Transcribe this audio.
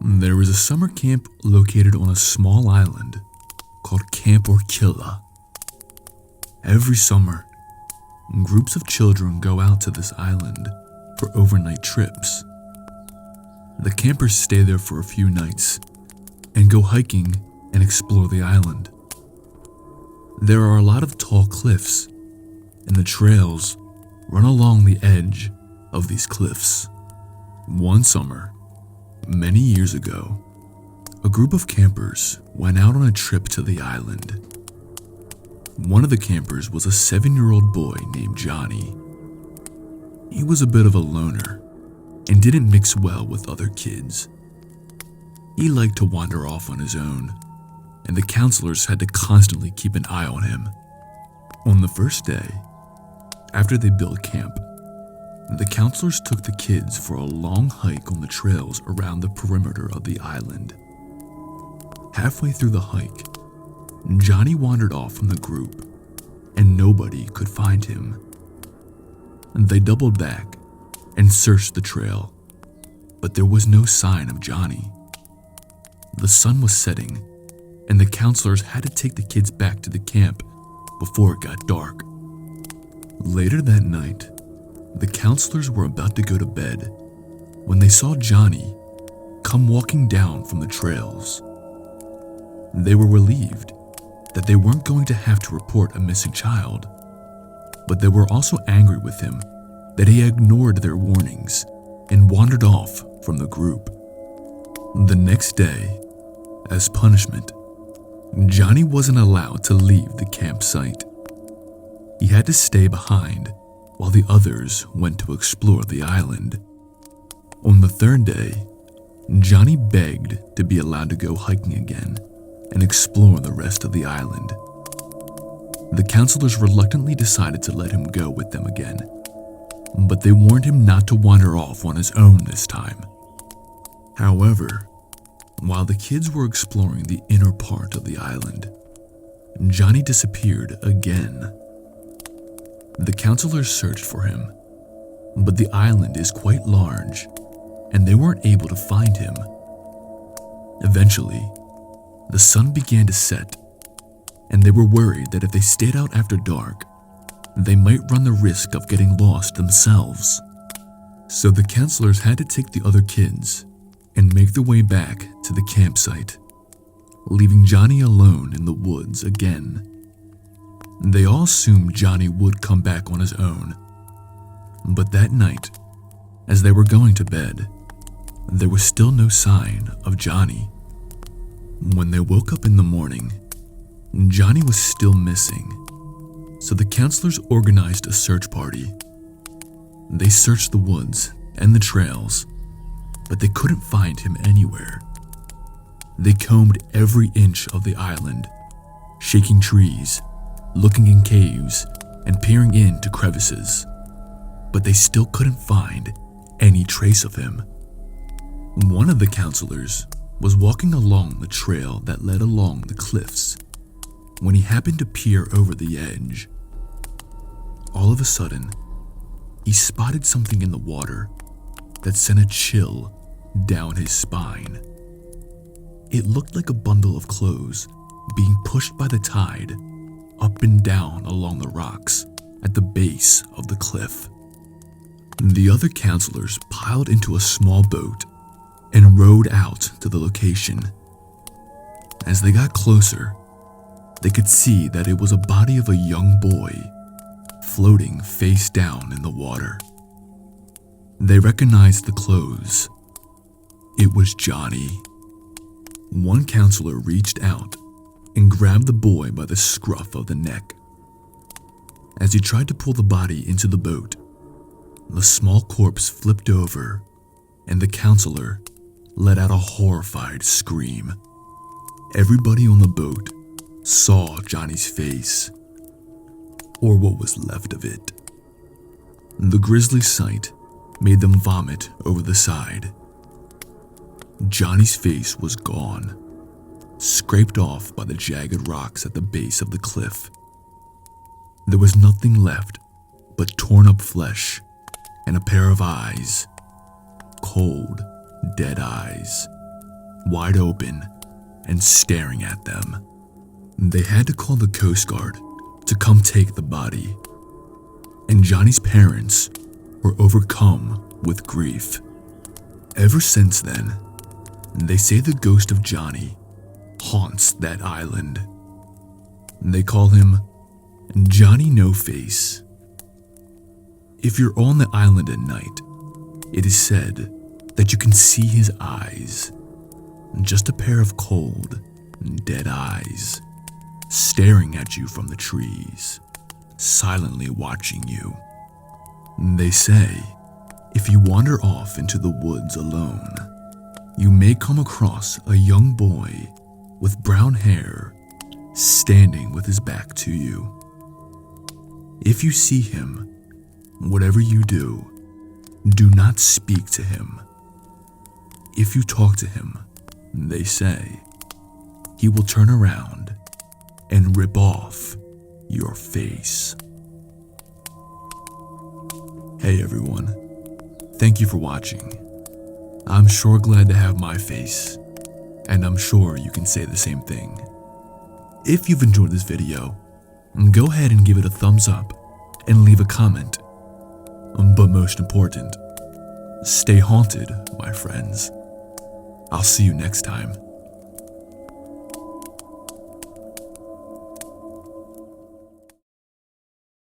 There was a summer camp located on a small island called Campfire. Every summer, groups of children go out to this island for overnight trips. The campers stay there for a few nights and go hiking and explore the island. There are a lot of tall cliffs, and the trails run along the edge of these cliffs. One summer, many years ago, a group of campers went out on a trip to the island. One of the campers was a 7-year-old boy named Johnny. He was a bit of a loner and didn't mix well with other kids. He liked to wander off on his own, and the counselors had to constantly keep an eye on him. On the first day, after they built camp, the counselors took the kids for a long hike on the trails around the perimeter of the island. Halfway through the hike, Johnny wandered off from the group, and nobody could find him. They doubled back and searched the trail, but there was no sign of Johnny. The sun was setting, and the counselors had to take the kids back to the camp before it got dark. Later that night, the counselors were about to go to bed when they saw Johnny come walking down from the trails. They were relieved that they weren't going to have to report a missing child, but they were also angry with him that he ignored their warnings and wandered off from the group. The next day, as punishment, Johnny wasn't allowed to leave the campsite. He had to stay behind while the others went to explore the island. On the third day, Johnny begged to be allowed to go hiking again and explore the rest of the island. The counselors reluctantly decided to let him go with them again, but they warned him not to wander off on his own this time. However, while the kids were exploring the inner part of the island, Johnny disappeared again. The counselors searched for him, but the island is quite large, and they weren't able to find him. Eventually, the sun began to set, and they were worried that if they stayed out after dark, they might run the risk of getting lost themselves. So the counselors had to take the other kids and make their way back to the campsite, leaving Johnny alone in the woods again. They all assumed Johnny would come back on his own, but that night, as they were going to bed, there was still no sign of Johnny. When they woke up in the morning, Johnny was still missing, so the counselors organized a search party. They searched the woods and the trails, but they couldn't find him anywhere. They combed every inch of the island, shaking trees, looking in caves, and peering into crevices, but they still couldn't find any trace of him. One of the counselors was walking along the trail that led along the cliffs when he happened to peer over the edge. All of a sudden, he spotted something in the water that sent a chill down his spine. It looked like a bundle of clothes being pushed by the tide up and down along the rocks at the base of the cliff. The other counselors piled into a small boat and rowed out to the location. As they got closer, they could see that it was a body of a young boy floating face down in the water. They recognized the clothes. It was Johnny. One counselor reached out and grabbed the boy by the scruff of the neck. As he tried to pull the body into the boat, the small corpse flipped over, and the counselor let out a horrified scream. Everybody on the boat saw Johnny's face, or what was left of it. The grisly sight made them vomit over the side. Johnny's face was gone, scraped off by the jagged rocks at the base of the cliff. There was nothing left but torn up flesh and a pair of eyes, cold, dead eyes. wide open and staring at them. They had to call the Coast Guard to come take the body, and Johnny's parents were overcome with grief. Ever since then, they say the ghost of Johnny haunts that island. They call him Johnny No Face. If you're on the island at night, it is said that you can see his eyes, just a pair of cold, dead eyes, staring at you from the trees, silently watching you. They say, if you wander off into the woods alone, you may come across a young boy with brown hair standing with his back to you. If you see him, whatever you do not speak to him. If you talk to him, they say, he will turn around and rip off your face. Hey everyone, thank you for watching. I'm sure glad to have my face, and I'm sure you can say the same thing. If you've enjoyed this video, go ahead and give it a thumbs up and leave a comment. But most important, stay haunted, my friends. I'll see you next time.